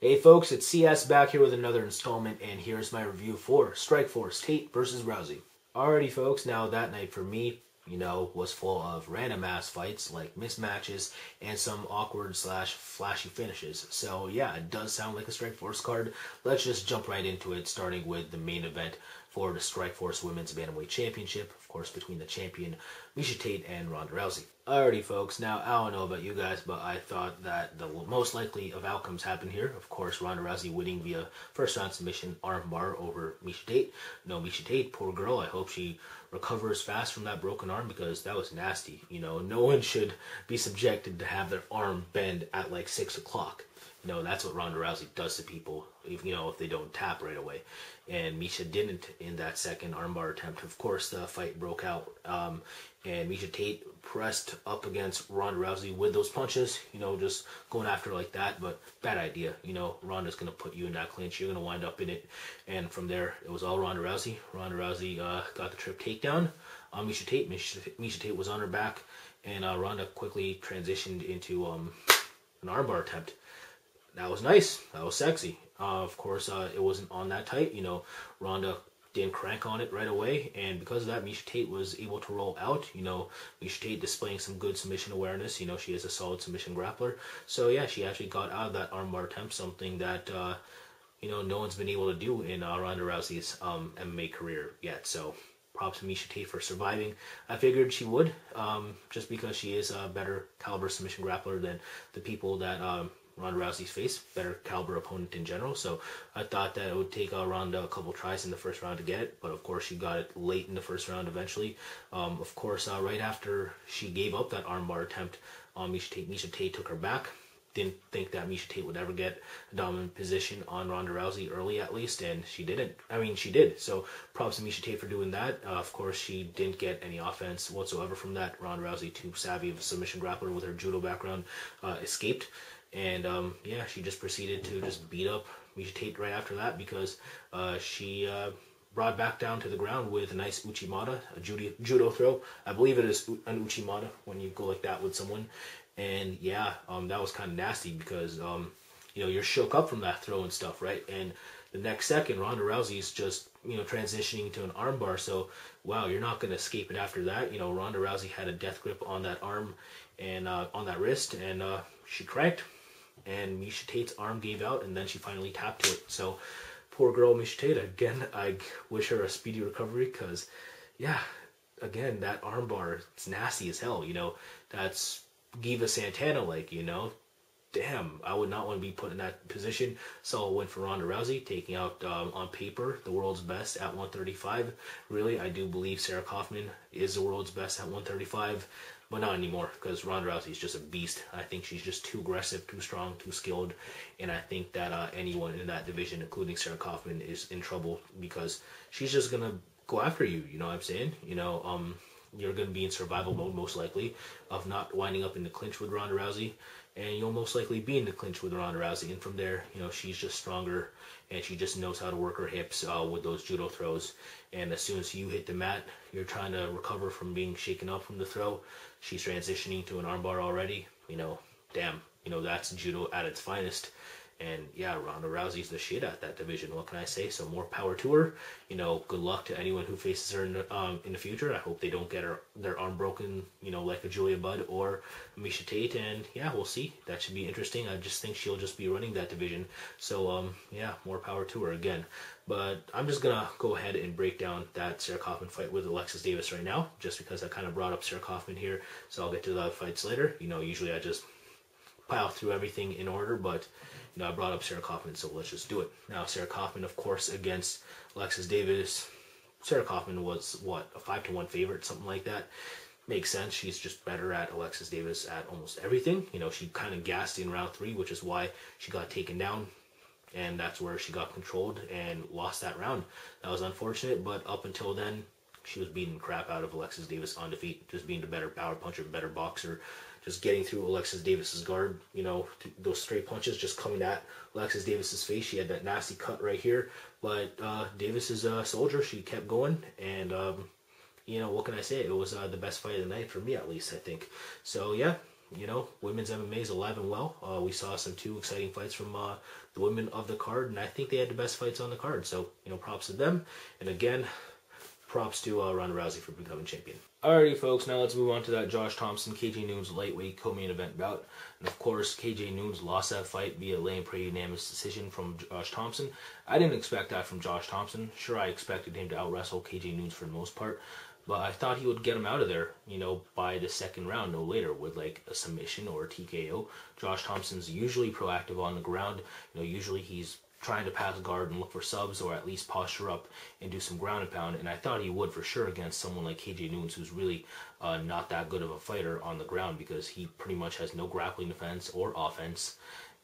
Hey folks, it's CS back here with another installment, and here's my review for Strikeforce Tate versus Rousey. Alrighty folks, now that night for me, was full of random ass fights, like mismatches, and some awkward slash flashy finishes. So yeah, it does sound like a Strikeforce card. Let's just jump right into it, starting with the main event for the Strikeforce Women's Bantamweight Championship, of course, between the champion Miesha Tate and Ronda Rousey. Alrighty folks, now I don't know about you guys, but I thought that the most likely of outcomes happened here. Of course, Ronda Rousey winning via first round submission armbar over Miesha Tate. No, Miesha Tate, poor girl, I hope she recovers fast from that broken arm, because that was nasty. No one should be subjected to have their arm bend at like 6 o'clock. That's what Ronda Rousey does to people, if they don't tap right away. And Miesha didn't in that second armbar attempt. Of course, the fight broke out, and Miesha Tate pressed up against Ronda Rousey with those punches, just going after like that, but bad idea. Ronda's going to put you in that clinch. You're going to wind up in it. And from there, it was all Ronda Rousey. Ronda Rousey got the trip takedown on Miesha Tate. Miesha Tate was on her back, and Ronda quickly transitioned into an armbar attempt. That was nice. That was sexy. Of course, it wasn't on that tight. Ronda didn't crank on it right away, and because of that, Miesha Tate was able to roll out. Miesha Tate displaying some good submission awareness. She is a solid submission grappler. So yeah, she actually got out of that armbar attempt, something that no one's been able to do in Ronda Rousey's MMA career yet. So props to Miesha Tate for surviving. I figured she would, just because she is a better caliber submission grappler than the people that Ronda Rousey's face, better caliber opponent in general. So I thought that it would take Ronda a couple tries in the first round to get it, but of course she got it late in the first round eventually. Of course, right after she gave up that armbar attempt on Miesha Tate took her back. Didn't think that Miesha Tate would ever get a dominant position on Ronda Rousey early, at least, and she didn't. She did. So props to Miesha Tate for doing that. Of course, she didn't get any offense whatsoever from that. Ronda Rousey, too savvy of a submission grappler with her judo background, escaped. And yeah, she just proceeded to just beat up Miesha Tate right after that, because she brought back down to the ground with a nice uchimata, a judo throw. I believe it is an uchimata when you go like that with someone. And yeah, that was kind of nasty, because you're shook up from that throw and stuff, right? And the next second, Ronda Rousey's just transitioning to an armbar. So wow, you're not going to escape it after that. Ronda Rousey had a death grip on that arm and on that wrist, and she cracked. And Miesha Tate's arm gave out, and then she finally tapped to it. So poor girl Miesha Tate, again, I wish her a speedy recovery, because yeah, again, that armbar, it's nasty as hell. That's Giva Santana like. Damn, I would not want to be put in that position. So I went for Ronda Rousey, taking out, on paper, the world's best at 135. Really, I do believe Sarah Kaufman is the world's best at 135. But not anymore, because Ronda Rousey is just a beast. I think she's just too aggressive, too strong, too skilled. And I think that anyone in that division, including Sarah Kaufman, is in trouble, because she's just going to go after you. You know what I'm saying? You're going to be in survival mode, most likely, of not winding up in the clinch with Ronda Rousey. And you'll most likely be in the clinch with Ronda Rousey. And from there, she's just stronger, and she just knows how to work her hips with those judo throws. And as soon as you hit the mat, you're trying to recover from being shaken up from the throw. She's transitioning to an armbar already. Damn, that's judo at its finest. And yeah, Ronda Rousey's the shit at that division. What can I say? So more power to her. Good luck to anyone who faces her in the future. I hope they don't get their arm broken, like a Julia Budd or Miesha Tate. And yeah, we'll see. That should be interesting. I just think she'll just be running that division. So yeah, more power to her again. But I'm just gonna go ahead and break down that Sarah Kaufman fight with Alexis Davis right now, just because I kind of brought up Sarah Kaufman here. So I'll get to the other fights later. Usually I just pile through everything in order, but I brought up Sarah Kaufman, so let's just do it. Now, Sarah Kaufman, of course, against Alexis Davis. Sarah Kaufman was, what, a 5-1 favorite, something like that. Makes sense. She's just better at Alexis Davis at almost everything. She kind of gassed in round 3, which is why she got taken down, and that's where she got controlled and lost that round. That was unfortunate, but up until then, she was beating crap out of Alexis Davis on defeat, just being the better power puncher, better boxer, just getting through Alexis Davis's guard, those straight punches just coming at Alexis Davis's face. She had that nasty cut right here, but Davis is a soldier. She kept going, and what can I say? It was the best fight of the night for me, at least, I think. So yeah, you know, women's MMA is alive and well. We saw some 2 exciting fights from the women of the card, and I think they had the best fights on the card. So, you know, props to them. And again, props to Ronda Rousey for becoming champion. Alrighty, folks, now let's move on to that Josh Thompson, KJ Noon's lightweight co-main event bout. And of course, KJ Noon's lost that fight via laying-prey unanimous decision from Josh Thompson. I didn't expect that from Josh Thompson. Sure, I expected him to out-wrestle KJ Noon's for the most part, but I thought he would get him out of there, you know, by the second round, no later, with like a submission or a TKO. Josh Thompson's usually proactive on the ground. You know, usually he's trying to pass guard and look for subs, or at least posture up and do some ground and pound, and I thought he would for sure against someone like KJ Noons, who's really not that good of a fighter on the ground, because he pretty much has no grappling defense or offense,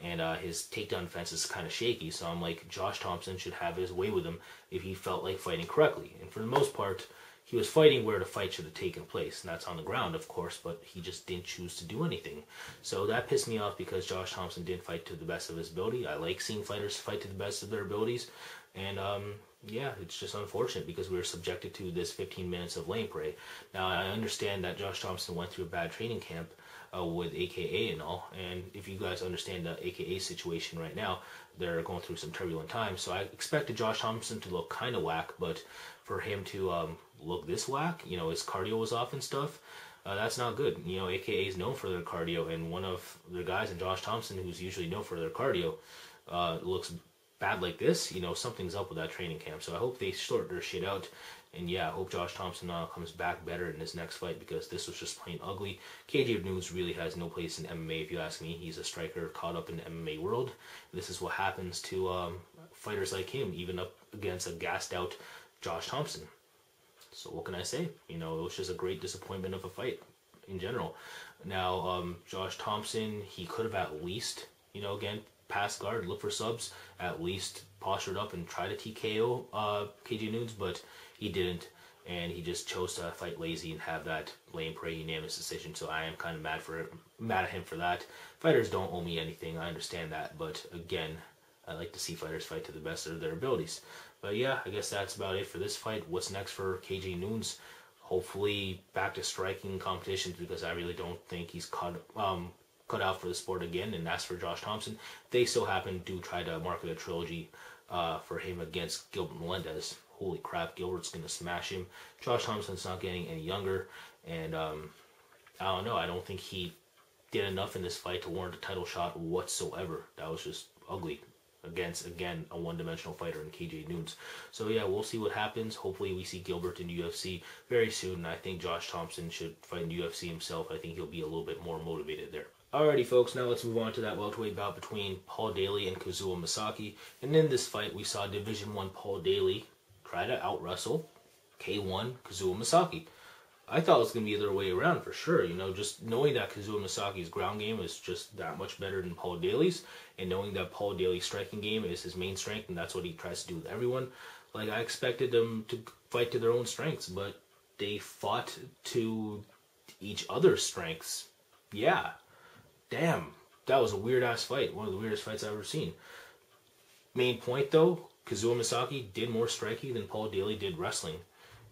and his takedown defense is kind of shaky. So I'm like, Josh Thompson should have his way with him if he felt like fighting correctly, and for the most part, he was fighting where the fight should have taken place, and that's on the ground, of course, but he just didn't choose to do anything. So that pissed me off, because Josh Thompson didn't fight to the best of his ability. I like seeing fighters fight to the best of their abilities, and yeah, it's just unfortunate because we were subjected to this 15 minutes of lane prey. Now, I understand that Josh Thompson went through a bad training camp with AKA and all, and if you guys understand the AKA situation right now, they're going through some turbulent times, so I expected Josh Thompson to look kind of whack, but for him to look this whack, you know, his cardio was off and stuff, that's not good. You know, AKA is known for their cardio, and one of their guys, in Josh Thompson, who's usually known for their cardio, looks bad like this. You know, something's up with that training camp, so I hope they sort their shit out. And yeah, I hope Josh Thompson comes back better in his next fight, because this was just plain ugly. KJ Noons really has no place in MMA, if you ask me. He's a striker caught up in the MMA world. This is what happens to fighters like him, even up against a gassed out Josh Thompson. So what can I say? You know, it was just a great disappointment of a fight in general. Now, Josh Thompson, he could have at least, you know, again, pass guard, look for subs, at least postured up and try to TKO KJ Noons, but he didn't, and he just chose to fight lazy and have that lane prey unanimous decision. So I am kind of mad at him for that. Fighters don't owe me anything, I understand that, but again, I like to see fighters fight to the best of their abilities. But yeah, I guess that's about it for this fight. What's next for KJ Noons? Hopefully back to striking competitions, because I really don't think he's cut out for the sport again, and that's for Josh Thompson. They still happen to try to market a trilogy for him against Gilbert Melendez. Holy crap, Gilbert's going to smash him. Josh Thompson's not getting any younger, and I don't know, I don't think he did enough in this fight to warrant a title shot whatsoever. That was just ugly against, again, a one-dimensional fighter in KJ Noons. So yeah, we'll see what happens. Hopefully we see Gilbert in UFC very soon, and I think Josh Thompson should fight in UFC himself. I think he'll be a little bit more motivated there. Alrighty, folks, now let's move on to that welterweight bout between Paul Daly and Kazuo Misaki. And in this fight, we saw Division I Paul Daly try to out-wrestle K1 Kazuo Misaki. I thought it was going to be the other way around for sure. You know, just knowing that Kazuo Misaki's ground game is just that much better than Paul Daly's, and knowing that Paul Daly's striking game is his main strength, and that's what he tries to do with everyone. Like, I expected them to fight to their own strengths, but they fought to each other's strengths. Yeah. Damn. That was a weird-ass fight. One of the weirdest fights I've ever seen. Main point, though, Kazuo Misaki did more striking than Paul Daly did wrestling.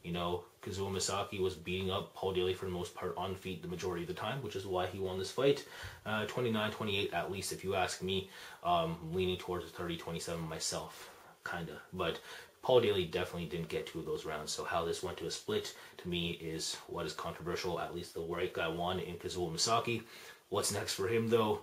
You know, Kazuo Misaki was beating up Paul Daly for the most part on feet the majority of the time, which is why he won this fight. 29-28 at least, if you ask me. Leaning towards 30-27 myself, kinda. But Paul Daly definitely didn't get 2 of those rounds, so how this went to a split, to me, is what is controversial. At least the right guy won in Kazuo Misaki. What's next for him, though?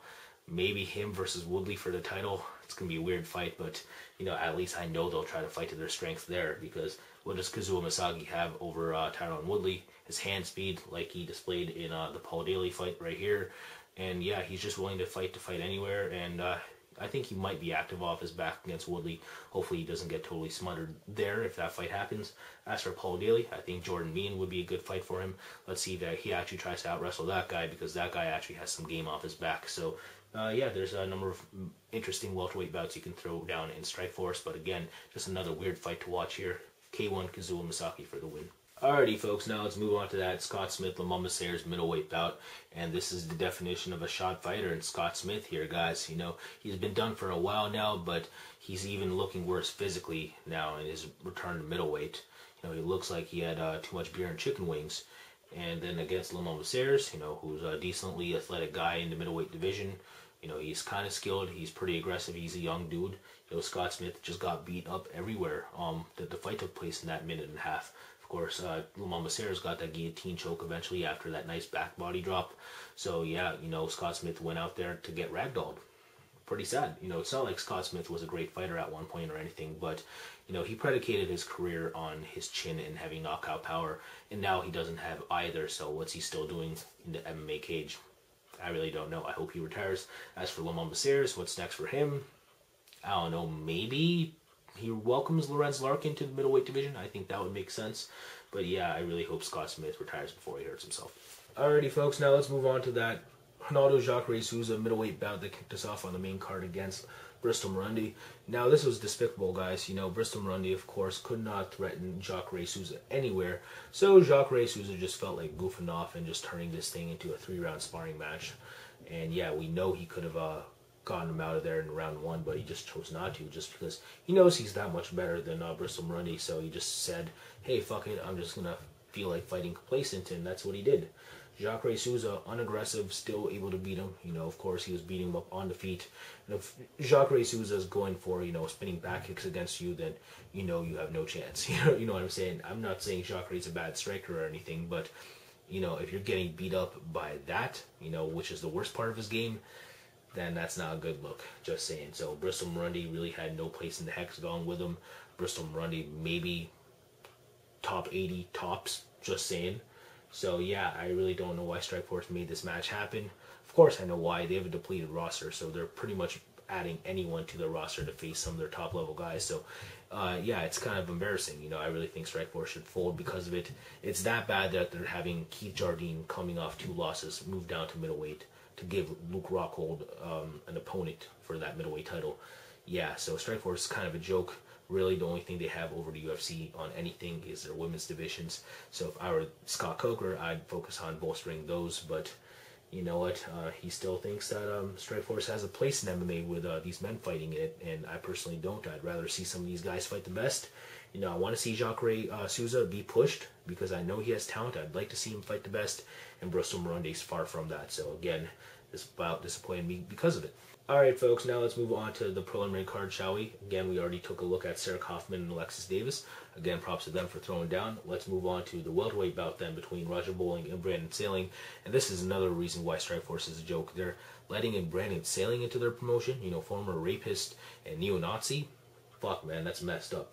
Maybe him versus Woodley for the title. It's going to be a weird fight, but, you know, at least I know they'll try to fight to their strength there, because what does Kazuo Misaki have over Tyron Woodley? His hand speed, like he displayed in the Paul Daly fight right here. And yeah, he's just willing to fight anywhere, and I think he might be active off his back against Woodley. Hopefully he doesn't get totally smothered there if that fight happens. As for Paul Daly, I think Jordan Mean would be a good fight for him. Let's see that he actually tries to out-wrestle that guy, because that guy actually has some game off his back. So yeah, there's a number of interesting welterweight bouts you can throw down in Strikeforce, but again, just another weird fight to watch here. K1 Kazuo Misaki for the win. Alrighty, folks, now let's move on to that Scott Smith-Lamont Sayers middleweight bout, and this is the definition of a shot fighter, and Scott Smith here, guys. You know, he's been done for a while now, but he's even looking worse physically now in his return to middleweight. You know, he looks like he had too much beer and chicken wings, And then against Lamont Sayers, who's a decently athletic guy in the middleweight division. He's kind of skilled. He's pretty aggressive. He's a young dude. Scott Smith just got beat up everywhere. The fight took place in that minute and a half. Of course, Lamont Sayers got that guillotine choke eventually after that nice back body drop. So yeah, Scott Smith went out there to get ragdolled. Pretty sad. It's not like Scott Smith was a great fighter at one point or anything, but he predicated his career on his chin and having knockout power, and now he doesn't have either. So what's he still doing in the MMA cage? I really don't know. I hope he retires. As for Lamont Sayers, what's next for him? I don't know. Maybe he welcomes Lorenz Larkin to the middleweight division. I think that would make sense. But yeah, I really hope Scott Smith retires before he hurts himself. Alrighty, folks. Now let's move on to that Ronaldo Jacare Souza middleweight bout that kicked us off on the main card against Bristol Murundi. Now this was despicable, guys. Bristol Murundi, of course, could not threaten Jacare Souza anywhere. So Jacare Souza just felt like goofing off and just turning this thing into a 3-round sparring match. And yeah, we know he could have gotten him out of there in round 1, but he just chose not to, just because he knows he's that much better than Bristol Murundi. So he just said, hey, fuck it, I'm just going to feel like fighting complacent, and that's what he did. Jacare Souza, unaggressive, still able to beat him. Of course, he was beating him up on the feet. And if Jacare Souza is going for, spinning back kicks against you, then you have no chance. You know what I'm saying? I'm not saying Jacare is a bad striker or anything, but, if you're getting beat up by that, which is the worst part of his game, then that's not a good look. Just saying. So Bristol Murundi really had no place in the hexagon with him. Bristol Murundi maybe top 80 tops, just saying. So yeah, I really don't know why Strikeforce made this match happen. Of course I know why. They have a depleted roster, so they're pretty much adding anyone to their roster to face some of their top level guys. So yeah, it's kind of embarrassing. I really think Strikeforce should fold because of it. It's that bad that they're having Keith Jardine, coming off 2 losses, move down to middleweight to give Luke Rockhold an opponent for that middleweight title. Yeah, so Strikeforce is kind of a joke. Really, the only thing they have over the UFC on anything is their women's divisions. So if I were Scott Coker, I'd focus on bolstering those. But you know what? He still thinks that Strikeforce has a place in MMA with these men fighting in it, and I personally don't. I'd rather see some of these guys fight the best. I want to see Jacare Souza be pushed because I know he has talent. I'd like to see him fight the best, and Bristol Murundi is far from that. So again, this bout disappointed me because of it. Alright folks, now let's move on to the preliminary card, shall we? Again, we already took a look at Sarah Kaufman and Alexis Davis. Again, props to them for throwing down. Let's move on to the welterweight bout then between Roger Bowling and Brandon Sailing. And this is another reason why Strikeforce is a joke. They're letting in Brandon Sailing into their promotion, former rapist and neo-Nazi. Fuck, man, that's messed up.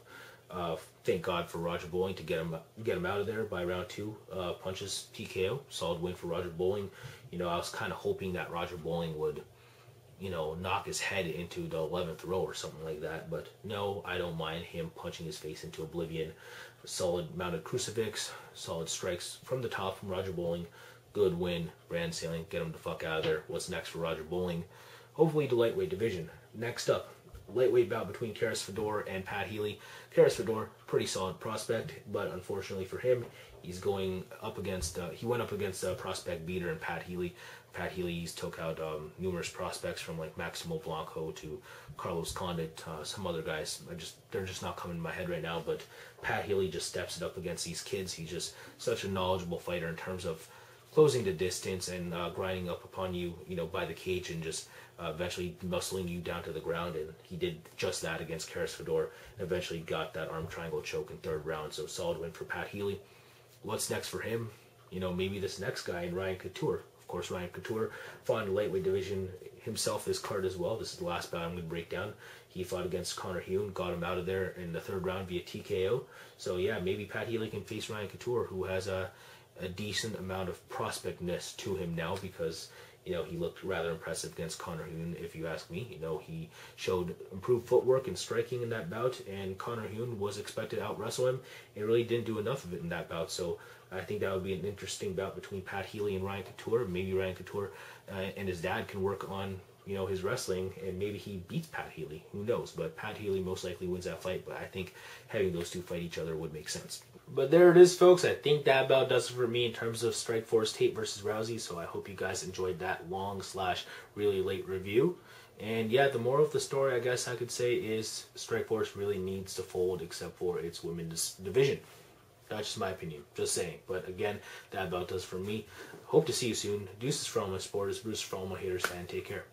Thank God for Roger Bowling to get him out of there by round 2. Punches TKO. Solid win for Roger Bowling. I was kind of hoping that Roger Bowling would knock his head into the 11th row or something like that. But no, I don't mind him punching his face into oblivion. Solid mounted crucifix, solid strikes from the top from Roger Bowling. Good win. Brandon Sailing, get him the fuck out of there. What's next for Roger Bowling? Hopefully the lightweight division. Next up, lightweight bout between Karis Fedor and Pat Healy. Karis Fedor, pretty solid prospect, but unfortunately for him, he's going up against, he went up against a prospect beater in Pat Healy. Pat Healy took out numerous prospects from like Maximo Blanco to Carlos Condit, some other guys. They're just not coming to my head right now, but Pat Healy just steps it up against these kids. He's just such a knowledgeable fighter in terms of closing the distance and grinding up upon you, by the cage and just eventually muscling you down to the ground. And he did just that against Karis Fedor and eventually got that arm triangle choke in 3rd round. So solid win for Pat Healy. What's next for him? Maybe this next guy in Ryan Couture. Of course, Ryan Couture fought in the lightweight division himself this card as well. This is the last bout I'm going to break down. He fought against Connor Hune, got him out of there in the 3rd round via TKO. So yeah, maybe Pat Healy can face Ryan Couture, who has a decent amount of prospectness to him now because, he looked rather impressive against Connor Hune, if you ask me. He showed improved footwork and striking in that bout, and Connor Hune was expected to out-wrestle him and really didn't do enough of it in that bout. So I think that would be an interesting bout between Pat Healy and Ryan Couture. Maybe Ryan Couture and his dad can work on, his wrestling, and maybe he beats Pat Healy. Who knows? But Pat Healy most likely wins that fight, but I think having those two fight each other would make sense. But there it is, folks. I think that about does it for me in terms of Strikeforce Tate versus Rousey. So I hope you guys enjoyed that long/really late review. And yeah, the moral of the story, I guess I could say, is Strikeforce really needs to fold except for its women's division. That's just my opinion. Just saying. But again, that about does for me. Hope to see you soon. Deuces for all my supporters. Bruce for all my haters. And take care.